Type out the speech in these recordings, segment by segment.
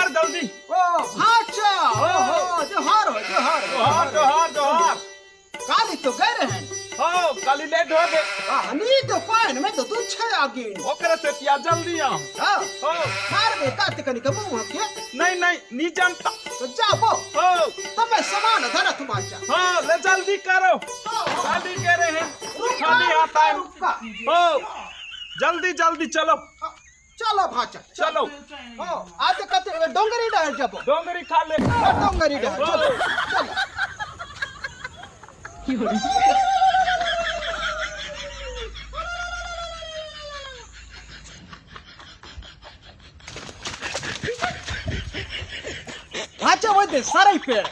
कर जल्दी। ओ भाचा ओहो जोहार हो जोहार जोहार जोहार जोहार। काली तो गए रहे हो काली लेट हो गए। हनी तो पान में तो तू छे आगे ओकरे से किया जल्दी आ। हां हो मार दे तात कनी के मुंह के नहीं नहीं नी जानता। तो जाबो हो तबे सामान धरा तू भाचा हाँ ले जल्दी करो। जल्दी कह रहे हैं खाली आता है। हो जल्दी जल्दी चलो चलो भाचा चलो। हो आज कते डोंगरी डाल जाबो डोंगरी खा ले। डोंगरी डाल चलो चलो भाचा वो दे सारे पे आ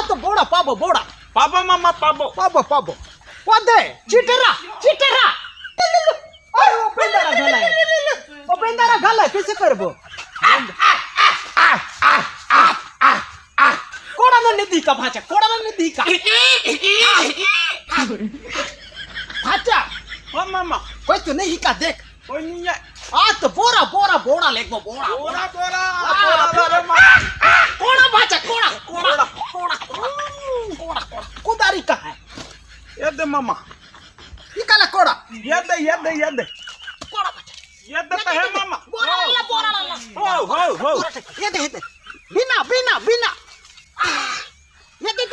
तो बोड़ा पाबो बोड़ा पाबो मामा पाबो। पाबो पाबो वो दे चिटरा चिटरा अरे वो पेंदारा गला है वो पेंदारा गला है कैसे करबो कोड़ा न निधि का भाचा कोड़ा न निधि का भाचा हाँ मामा कोई तो नहीं का देख कोई नहीं है। आ तो बोरा बोरा बोड़ा लेगो बोड़ा बोरा बोरा बोरा मामा। कोड़ा भाचा कोड़ा कोड़ा कोड़ा कोड़ा कुदारी का है ये दे मामा। निकाला कोड़ा ये दे कोड़ा भाचा ये देता है मामा। बोरा ला हो ये दे बिना बिना बिना ये दे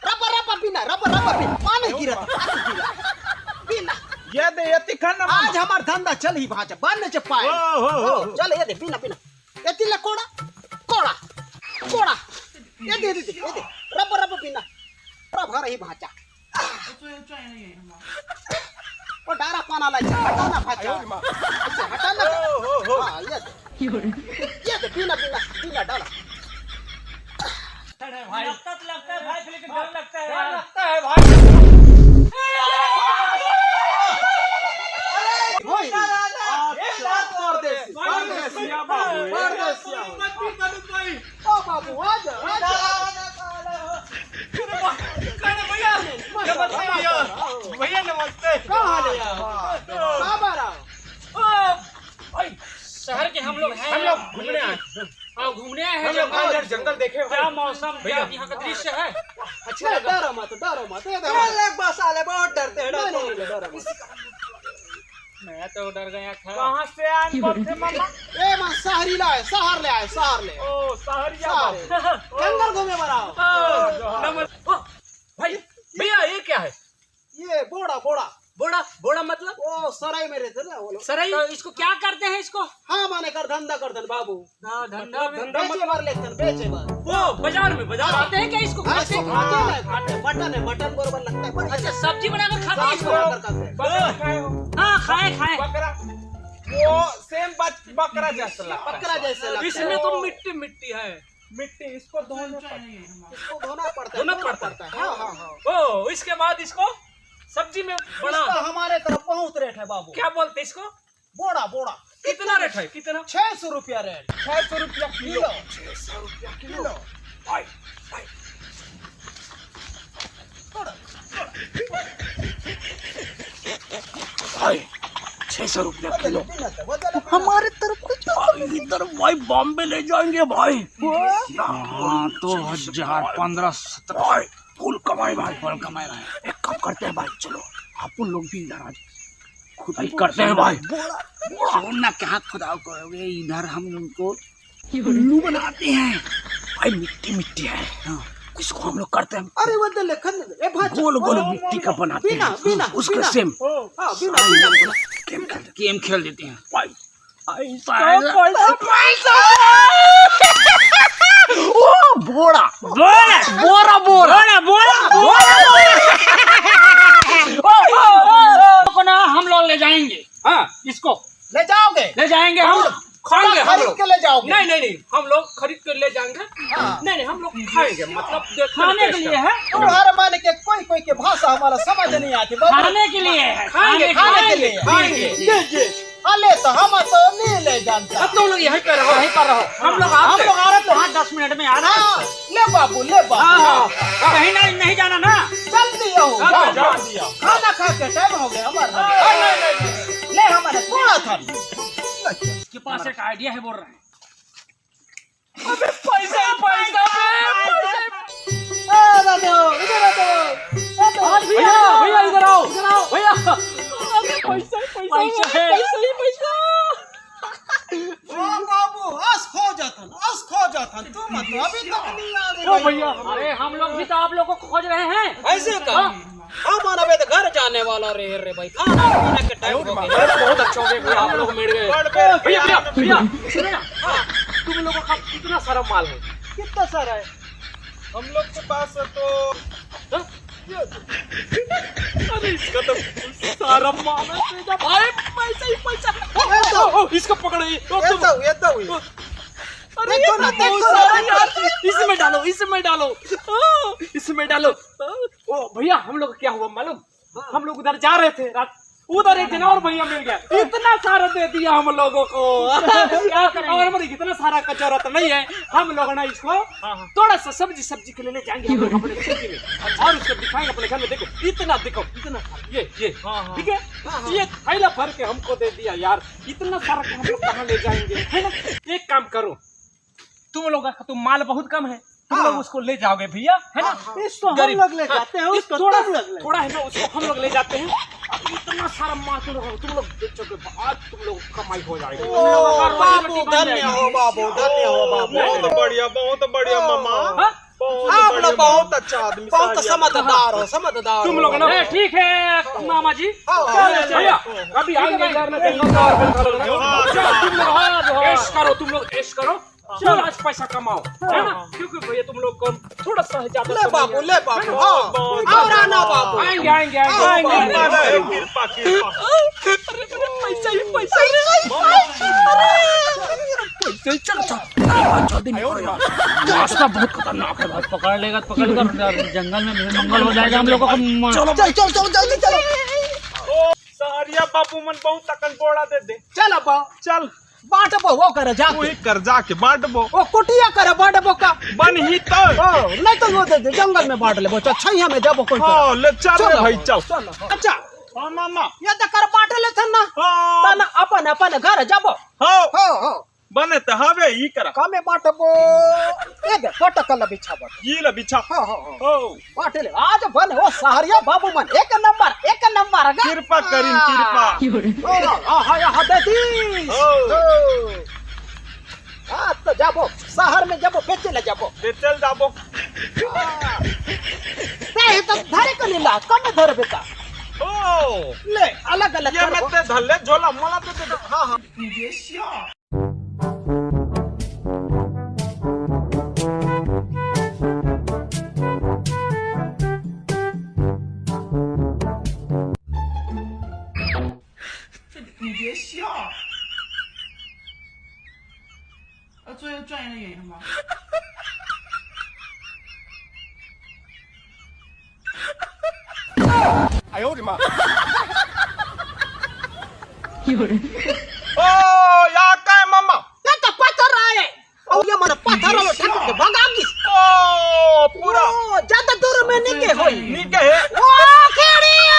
रबर बिना पानी गिरा बिना ये दे ये तिखाना आज हमार धंधा चल ही भाचा बांधने से पाए हो चल ये दे बिना बिना ये तिला कोड़ा कोड़ा कोड़ा ये दे रबर बिना भर ही भाचा वो डारा पाना ला हटाना भाचा ऐसे हटाना हां ये दे बिना डाला भाई लगता है भाई लेकिन डर लगता है यार। लगता है भाई। बाबू भैया नमस्ते। शहर के हम लोग घूमने आए। हाँ घूमने आए हैं। जंगल देखे क्या मौसम क्या यहाँ का दृश्य है। अच्छा डरो मत बस आले बहुत डरते हैं मैं तो डर गया था। कहाँ से आए मामा? ए मां शहर ले आए ओ सहरिया जंगल घूमे बनाओ भाई भैया ये क्या है। ये बोड़ा बोड़ा मतलब ओ सराय में रहते ना वो लोग सराय। तो इसको क्या करते हैं इसको। हाँ माने कर धंधा करते बाबू धंधा बेचे बार लेते बेचे बार वो बाजार आते हैं क्या इसको खाते हैं। मटन बरोबर लगता है अच्छा सब्जी बनाकर खाते हैं इसको। हाँ खाए बकरा वो सेम बकरा जैसा लगता है इसमें तो मिट्टी है। मिट्टी इसको धोना पड़ता है हाँ ओ इसके बाद इसको सब्जी में बना। हमारे तरफ बहुत रेट है बाबू। क्या बोलते इसको। बोड़ा कितना रेट है कितना। 600 रुपया रेट 600 रुपया किलो। 600 रुपया किलो भाई 600 रुपया किलो। हमारे तरफ इधर भाई बॉम्बे ले जाएंगे भाई। हाँ तो 1000-1500 भाई फुल कमाए भाई एक काम करते हैं भाई चलो आप लोग भी इधर आ जाओ खुद ही करते हैं भाई। ना क्या खुदा करोगे इधर हम लोग को उल्लू बनाते हैं भाई मिट्टी है। हाँ, इसको हम लोग करते हैं। अरे वो लेखन ए भाई गोल मिट्टी का बनाते हैं उसके सेम गेम खेल देते हैं भाई। बोड़ा को ना हम लोग ले जाएंगे। हाँ इसको ले जाएंगे हम खाएंगे। हम लोग के ले जाओगे नहीं हम लोग खरीद कर ले जाएंगे। नहीं हम लोग खाएंगे मतलब खाने के लिए है। हर माने के कोई के भाषा हमारा समझ नहीं आती खाने के लिए है। खाने के लिए जी अले तो हम तो नहीं ले जानता। अब तुम लोग यहीं पर रहो हम लोग आ रहे तो हाँ 10 मिनट में आ रहे हैं। ले बाबू कहीं नहीं जाना ना जल्दी आओ खाना खा के टाइम हो गया हमारा ले हमारे थोड़ा था इसके पास एक आइडिया है बोल रहे हैं अबे पैसा ही पैसा दादा इधर आ तो भैया भैया इधर आओ भैया अबे पैसा ही पैसा ओ बाबू आस खो जाता तुम मत अभी तक नहीं आ रहे ओ भैया अरे हम लोग भी तो आप लोगों को खोज रहे हैं ऐसे का हमारा बे तो घर जाने वाला रे भाई खाना पीने के टाइम हो गया बहुत अच्छा हो गया भैया हम लोग मिल गए भैया भैया भैया सुनो ना तुम लोगों का कितना सारा माल है कितना सारा है हम लोग के पास तो हाँ? अरे इसका तो सारा माल है भाई पैसा ही पैसा ओ, इसको पकड़ो ये तो अरे देखो ना, बहुत देखो सारा ना, यार इसमें डालो इसमें डालो ओ भैया हम लोग क्या हुआ मालूम हम लोग उधर जा रहे थे रात उधर एक जनावर भैया मिल गया इतना सारा दे दिया हम लोगों को और हमारे इतना सारा का जरूरत नहीं है हम लोग ना इसको थोड़ा सा सब्जी के लिए जाएंगे हम लोग अपने सब्जी में और उसको दिखाएंगे अपने घर में देखो इतना ये ठीक है ये थैला भर के हमको दे दिया यार इतना सारा हम लोग कहाँ ले जाएंगे है ना एक काम करो तुम लोग का तो माल बहुत कम है तुम लोग उसको ले जाओगे भैया है ना इसको हम लोग ले जाते हैं उसको थोड़ा है ना उसको हम लोग ले जाते हैं अब इतना सारा माल तुम लोग बेचोगे आज तुम लोग कमाई हो जाएगी बाबू धन्य हो बाबू बहुत बढ़िया मामा हाँ? आप लोग बहुत अच्छा आदमी बहुत समझदार तुम लोग ना ठीक है मामा जी भैया अभी आएंगे तुम लोग ऐश करो चलो आज पैसा कमाओ है ना क्योंकि भैया तुम लोग को थोड़ा सा ज्यादा ले बाबू और आना बाबू आएंगे कृपा पैसा ही पैसा रास्ता बहुत खतरनाक है भाई पकड़ लेगा तो पकड़ कर जंगल में मंगल हो जाएगा हम लोगों को चलो जल्दी चलो सहरिया बाबू मन बहुत तकन बोड़ा दे चल बा चल बांटबो वो करे तू जाके ही कर जाके बांटबो वो कुटिया करे बांटबो का बन ही तो नहीं तो वो दे जंगल में बांट ले बच्चा छैया में जाबो कोई हाँ ले चल रे भाई चल अच्छा हाँ मामा ये तो कर बांट ले था ना हाँ तना अपन घर जाबो हाँ हो बने तो हवे ही करा कामे बांटबो ए दे पटकल बिछाबो ये ले बिछा हो हो बांट ले आज बन वो सहरिया बाबू मन एक नंबर कृपा करीन कृपा हाँ देती हाँ तो जाबो शहर में जाबो बेचे ले जाबो चल जाबो ते तो धरे कर ला कम धर बेटा ओ ले अलग अलग ये मत दे धले झोला मोला तो दे हाँ最专业的演员吗？ओ या काय मामा ये तो पत्थर आए और ये मन पत्थर वाला ठक के भगागी ओ पूरा ज्यादा दूर में नहीं के होई नीके है ओ खेड़िया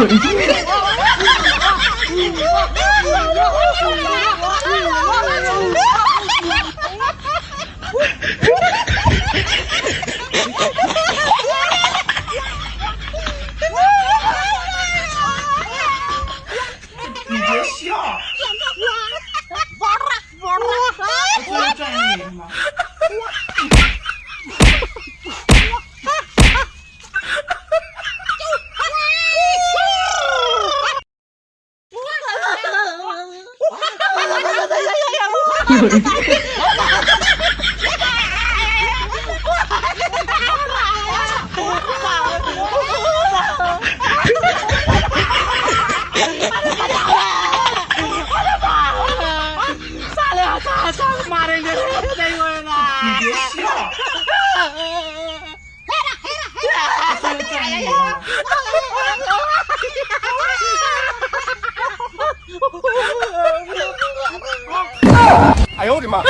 你别笑，这正义吗？你别笑，这正义吗？哎呦我的妈！